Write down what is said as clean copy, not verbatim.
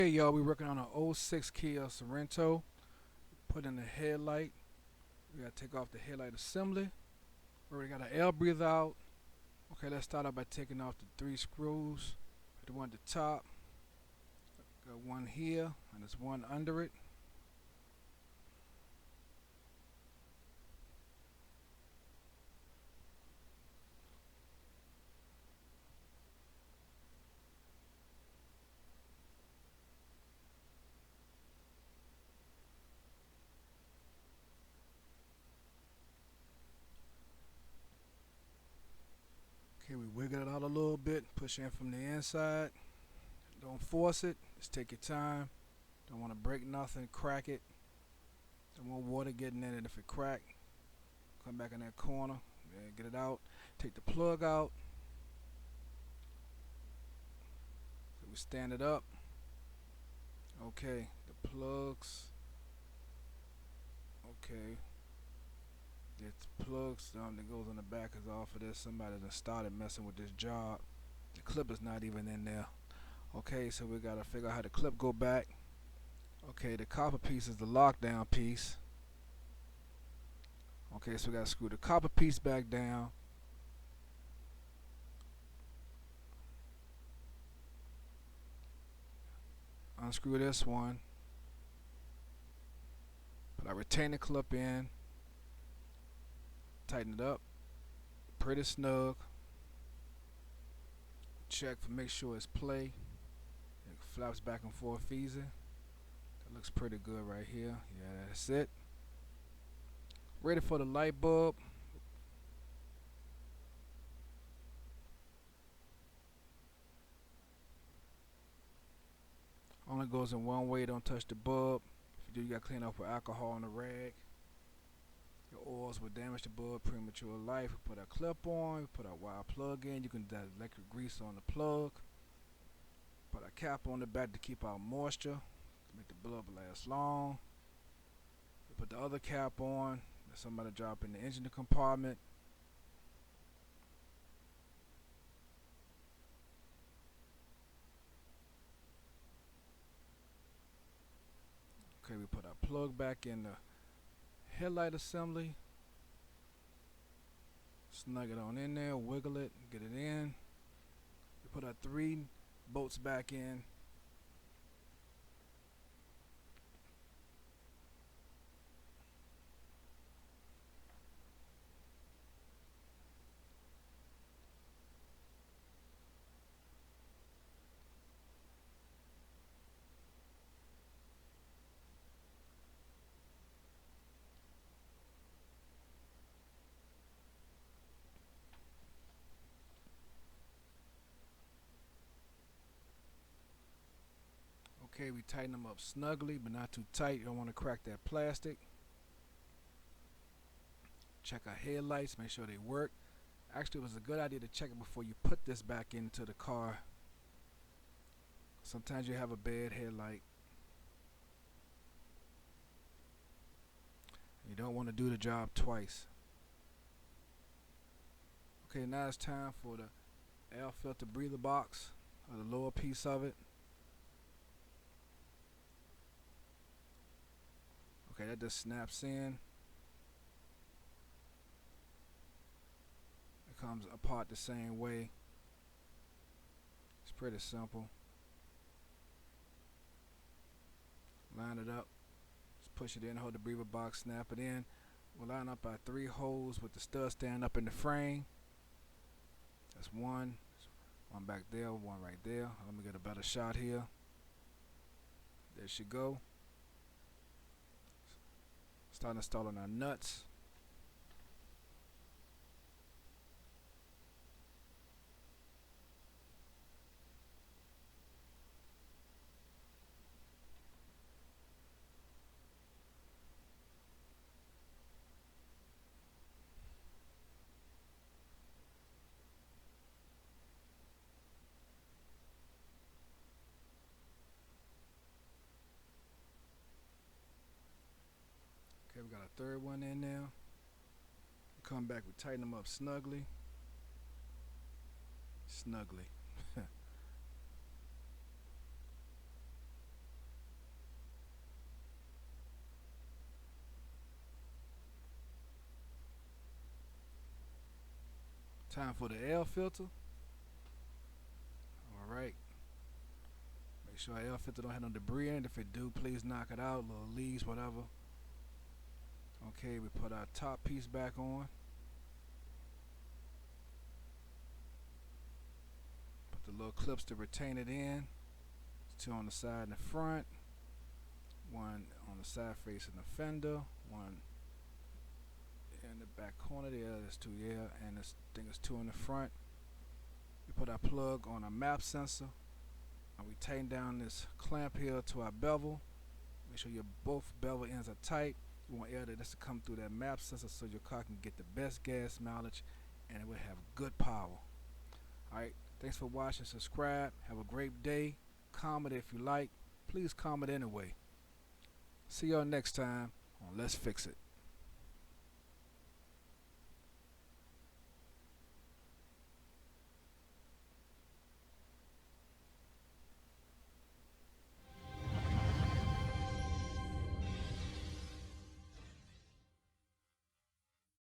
Hey y'all, we working on an '06 Kia Sorento. Put in the headlight. We gotta take off the headlight assembly. We already got an air breather out. Okay, let's start out by taking off the 3 screws. The one at the top. Got one here, and there's one under it. Okay, we wiggle it out a little bit, push in from the inside. Don't force it, just take your time. Don't want to break nothing, crack it. Don't want water getting in it. If it crack, come back in that corner, get it out. Take the plug out. So we stand it up. Okay, the plugs. Okay, the plugs that goes on the back is off of this. Somebody done started messing with this job. The clip is not even in there. Okay, so we gotta figure out how the clip go back. Okay, the copper piece is the lockdown piece. Okay, so we gotta screw the copper piece back down. Unscrew this one. Put our retainer clip in. Tighten it up. Pretty snug. Check for make sure it's play. It flaps back and forth easy. That looks pretty good right here. Yeah, that's it. Ready for the light bulb. Only goes in one way, don't touch the bulb. If you do, you gotta clean off with alcohol on the rag. Your oils will damage the bulb, premature life. We put our clip on, we put our wire plug in. You can add electric grease on the plug. Put our cap on the back to keep out moisture, to make the bulb last long. We put the other cap on, let somebody drop in the engine compartment. Okay, we put our plug back in the headlight assembly. Snug it on in there, wiggle it, get it in. We put our 3 bolts back in. Okay, we tighten them up snugly, but not too tight. You don't want to crack that plastic. Check our headlights, make sure they work. Actually, it was a good idea to check it before you put this back into the car. Sometimes you have a bad headlight. You don't want to do the job twice. Okay, now it's time for the air filter breather box, or the lower piece of it. Okay, that just snaps in. It comes apart the same way. It's pretty simple. Line it up. Just push it in, hold the breather box, snap it in. We'll line up our 3 holes with the stud stand up in the frame. That's one. One back there, one right there. Let me get a better shot here. There she go. Start installing our nuts. Okay, we got a 3rd one in there. Come back, we tighten them up snugly. Snugly. Time for the air filter. Alright. Make sure our air filter don't have no debris in it. If it do, please knock it out. Little leaves, whatever. Okay, we put our top piece back on. Put the little clips to retain it in. Two on the side and the front. One on the side facing the fender. One in the back corner there. There's two, yeah. And this thing is two in the front. We put our plug on our map sensor. And we tighten down this clamp here to our bevel. Make sure your both bevel ends are tight. You want air to come through that map sensor so your car can get the best gas mileage and it will have good power. Alright, thanks for watching. Subscribe. Have a great day. Comment if you like. Please comment anyway. See y'all next time on Let's Fix It.